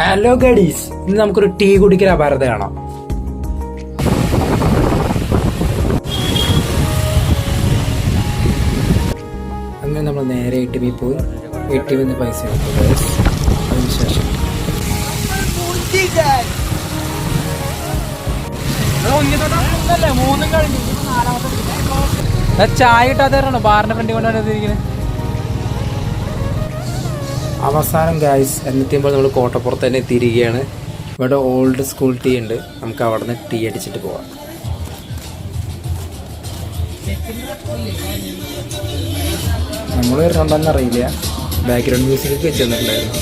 Hello ഗഡീസ്, ഇന്ന് നമുക്കൊരു tea കുടിക്കൽ അപാരത കാണാം. അങ്ങനെ നമ്മൾ നേരെ ATM പോയി ATM പൈസ എടുക്കും. അതിനുശേഷം ചായ ഇട്ടാത്തോ ബാറിന്റെ ഫ്രണ്ട് കൊണ്ടാണ്. അവസാനം ഗായ്സ് എന്നെത്തിയുമ്പോൾ നമ്മൾ കോട്ടപ്പുറത്ത് തന്നെ എത്തിയിരിക്കുകയാണ്. ഇവിടെ ഓൾഡ് സ്കൂൾ ടീ ഉണ്ട്, നമുക്ക് അവിടെ നിന്ന് ടീ അടിച്ചിട്ട് പോവാം. നമ്മൾ വരുന്നുണ്ടോന്ന് അറിയില്ല, ബാക്ക്ഗ്രൗണ്ട് മ്യൂസിക് വെച്ച് തന്നിട്ടുണ്ടായിരുന്നു.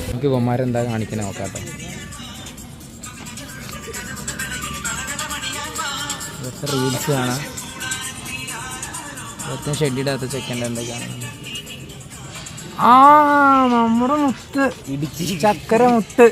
നമുക്ക് ഇവന്മാരെന്താ കാണിക്കാൻ നോക്കാട്ടോ. ഇതൊക്കെ റീൽസ് കാണാം. ഏറ്റവും ഷെഡിടാത്ത ചെക്കൻ്റെ എന്തൊക്കെയാണ്. നമ്മുടെ മുത്ത് ഇടിച്ച് ചക്കര മുത്ത്.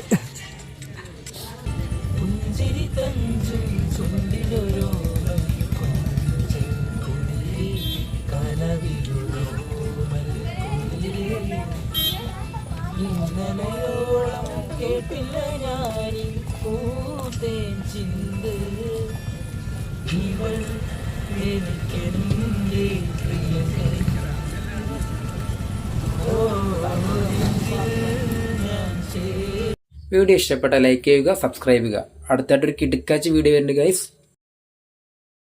വീഡിയോ ഇഷ്ടപ്പെട്ട ലൈക്ക് ചെയ്യുക, സബ്സ്ക്രൈബ് ചെയ്യുക. അടുത്തായിട്ടൊരു കിടുക്കാച്ച് വീഡിയോ വരുന്നുണ്ട് ഗൈസ്.